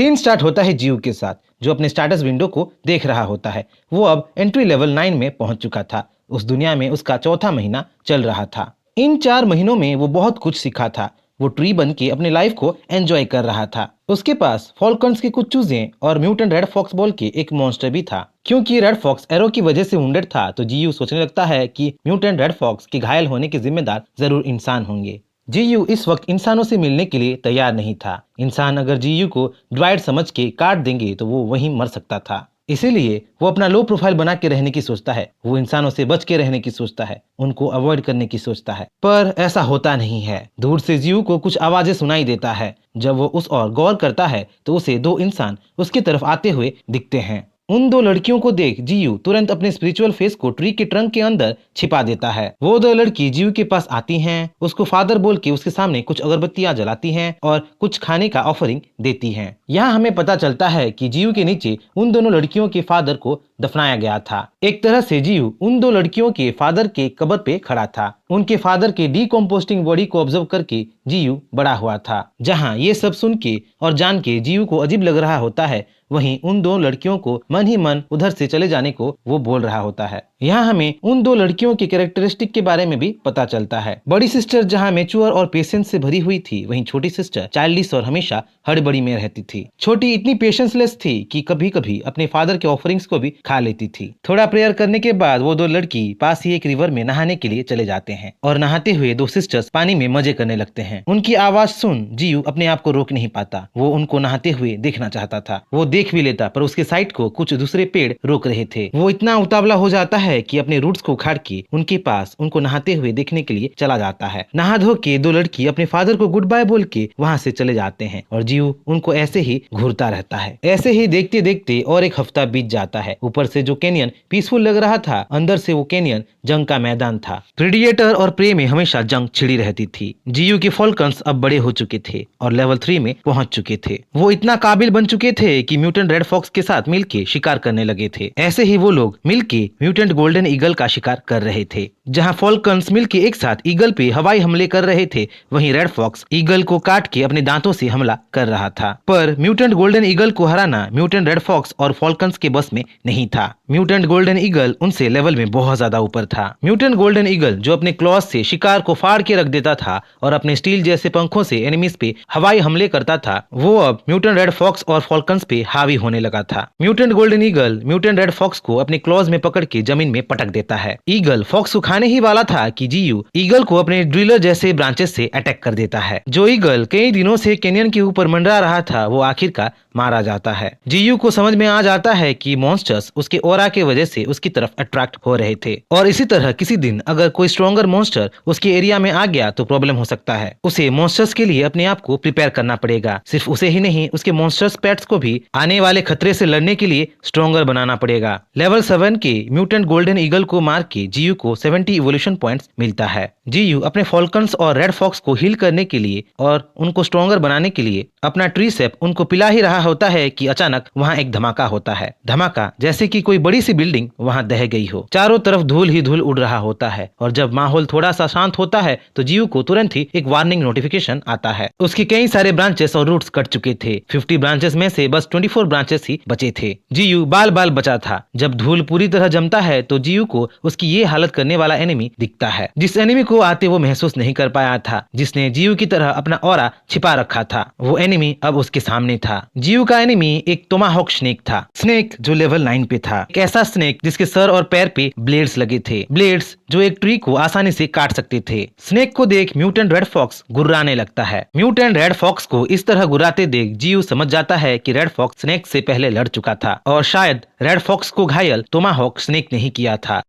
Scene start होता है जीयू के साथ, जो अपने स्टेटस विंडो को देख रहा होता है। वो अब एंट्री लेवल 9 में पहुंच चुका था। उस दुनिया में उसका चौथा महीना चल रहा था। इन 4 महीनों में वो बहुत कुछ सीखा था। वो ट्री बन के अपने लाइफ को एंजॉय कर रहा था। उसके पास फॉल्कन्स के कुछ चूजे और म्यूटेंट रेड फॉक्स बोल के एक मॉन्स्टर भी था। क्योंकि रेड फॉक्स एरो की वजह से वुंडेड था, तो जीयू सोचने लगता है कि म्यूटेंट रेड फॉक्स के घायल होने के जिम्मेदार जरूर इंसान होंगे। जीयू इस वक्त इंसानों से मिलने के लिए तैयार नहीं था। इंसान अगर जीयू को ड्वाइड समझ के काट देंगे तो वो वहीं मर सकता था। इसीलिए वो अपना लो प्रोफाइल बना के रहने की सोचता है। वो इंसानों से बच के रहने की सोचता है, उनको अवॉइड करने की सोचता है। पर ऐसा होता नहीं है। दूर से जीयू को कुछ आवाजें सुनाई देता है। जब वो उस ओर गौर करता है तो उसे 2 इंसान उसकी तरफ आते हुए दिखते हैं। उन 2 लड़कियों को देख जीयू तुरंत अपने स्पिरिचुअल फेस को ट्री के ट्रंक के अंदर छिपा देता है। वो 2 लड़की जीयू के पास आती हैं, उसको फादर बोल के उसके सामने कुछ अगरबत्तियां जलाती हैं और कुछ खाने का ऑफरिंग देती हैं। यहाँ हमें पता चलता है कि जीयू के नीचे उन दोनों लड़कियों के फादर को दफनाया गया था। एक तरह से जीयू उन 2 लड़कियों के फादर के कब्र पे खड़ा था। उनके फादर के डीकम्पोस्टिंग बॉडी को ऑब्जर्व करके जीयू बड़ा हुआ था। जहाँ ये सब सुन के और जान के जीयू को अजीब लग रहा होता है, वहीं उन 2 लड़कियों को मन ही मन उधर से चले जाने को वो बोल रहा होता है। यहाँ हमें उन 2 लड़कियों के कैरेक्टरिस्टिक के बारे में भी पता चलता है। बड़ी सिस्टर जहाँ मेच्योर और पेशेंस से भरी हुई थी, वहीं छोटी सिस्टर चाइल्डिश और हमेशा हड़बड़ी में रहती थी। छोटी इतनी पेशेंसलेस थी कि कभी कभी अपने फादर के ऑफरिंग्स को भी खा लेती थी। थोड़ा प्रेयर करने के बाद वो 2 लड़की पास ही एक रिवर में नहाने के लिए चले जाते हैं और नहाते हुए 2 सिस्टर्स पानी में मजे करने लगते हैं। उनकी आवाज सुन जीयू अपने आप को रोक नहीं पाता। वो उनको नहाते हुए देखना चाहता था। वो देख भी लेता, पर उसके साइड को कुछ दूसरे पेड़ रोक रहे थे। वो इतना उतावला हो जाता है कि अपने रूट्स को उखाड़ के उनके पास उनको नहाते हुए देखने के लिए चला जाता है। नहा धो के 2 लड़की अपने फादर को गुड बाय बोल के वहाँ से चले जाते हैं और जीयू उनको ऐसे ही घूरता रहता है। ऐसे ही देखते देखते और एक हफ्ता बीत जाता है। ऊपर से जो कैनियन पीसफुल लग रहा था, अंदर से वो कैनियन जंग का मैदान था। प्रेडिएटर और प्रे में हमेशा जंग छिड़ी रहती थी। जीयू के फॉल्कन्स अब बड़े हो चुके थे और लेवल 3 में पहुंच चुके थे। वो इतना काबिल बन चुके थे कि म्यूटेंट रेड फॉक्स के साथ मिलके शिकार करने लगे थे। ऐसे ही वो लोग मिलके म्यूटेंट गोल्डन ईगल का शिकार कर रहे थे। जहां फॉल्कन्स मिलके एक साथ ईगल पे हवाई हमले कर रहे थे, वहीं रेड फॉक्स ईगल को काट के अपने दांतों से हमला कर रहा था। पर म्यूटेंट गोल्डन ईगल को हराना म्यूटेंट रेड फॉक्स और फॉल्कन्स के बस में नहीं था। म्यूटेंट गोल्डन ईगल उनसे लेवल में बहुत ज्यादा ऊपर था। म्यूटेंट गोल्डन ईगल जो अपने क्लॉज से शिकार को फाड़ के रख देता था और अपने स्टील जैसे पंखों से एनिमीज पे हवाई हमले करता था, वो अब म्यूटेंट रेड फॉक्स और फॉल्कन्स पे हावी होने लगा था। Mutant golden eagle mutant red fox को अपने क्लॉज में पकड़ के जमीन में पटक देता है। ईगल फॉक्स को खाने ही वाला था कि जीयू ईगल को अपने ड्रिलर जैसे ब्रांचेस से अटैक कर देता है। जो ईगल कई दिनों से कैनियन के ऊपर मंडरा रहा था, वो आखिरकार मारा जाता है। जीयू को समझ में आ जाता है कि मॉन्स्टर्स उसके ऑरा के वजह से उसकी तरफ अट्रैक्ट हो रहे थे और इसी तरह किसी दिन अगर कोई स्ट्रॉन्गर मॉन्स्टर उसके एरिया में आ गया तो प्रॉब्लम हो सकता है। उसे मॉन्स्टर्स के लिए अपने आप को प्रिपेयर करना पड़ेगा। सिर्फ उसे ही नहीं, उसके मॉन्स्टर्स पेट्स को भी आने वाले खतरे से लड़ने के लिए स्ट्रॉन्गर बनाना पड़ेगा। लेवल 7 के म्यूटेंट गोल्डन ईगल को मार के जीयू को 70 इवोल्यूशन पॉइंट्स मिलता है। जीयू अपने फॉल्कन्स और रेड फॉक्स को हील करने के लिए और उनको स्ट्रॉन्गर बनाने के लिए अपना ट्री सेप उनको पिला ही रहा होता है कि अचानक वहाँ एक धमाका होता है। धमाका जैसे कि कोई बड़ी सी बिल्डिंग वहाँ दह गई हो। चारों तरफ धूल ही धूल उड़ रहा होता है और जब माहौल थोड़ा सा शांत होता है तो जीयू को तुरंत ही एक वार्निंग नोटिफिकेशन आता है। उसके कई सारे ब्रांचेस और रूट्स कट चुके थे। 50 ब्रांचेस में से बस 24 ब्रांचेस ही बचे थे। जीयू बाल बाल बचा था। जब धूल पूरी तरह जमता है तो जीयू को उसकी ये हालत करने वाला एनिमी दिखता है, जिस एनिमी को आते वो महसूस नहीं कर पाया था, जिसने जीयू की तरह अपना ऑरा छिपा रखा था। वो एनिमी अब उसके सामने था। जीयू का एनिमी एक टोमाहॉक स्नेक था। स्नेक जो लेवल 9 पे था। एक ऐसा स्नेक जिसके सर और पैर पे ब्लेड्स लगे थे। ब्लेड्स जो एक ट्री को आसानी से काट सकते थे। स्नेक को देख म्यूटेंट रेड फॉक्स गुर्राने लगता है। म्यूटेंट रेड फॉक्स को इस तरह गुर्राते देख जीयू समझ जाता है कि रेड फॉक्स स्नेक से पहले लड़ चुका था और शायद रेड फॉक्स को घायल टोमाहॉक स्नेक ने ही किया था।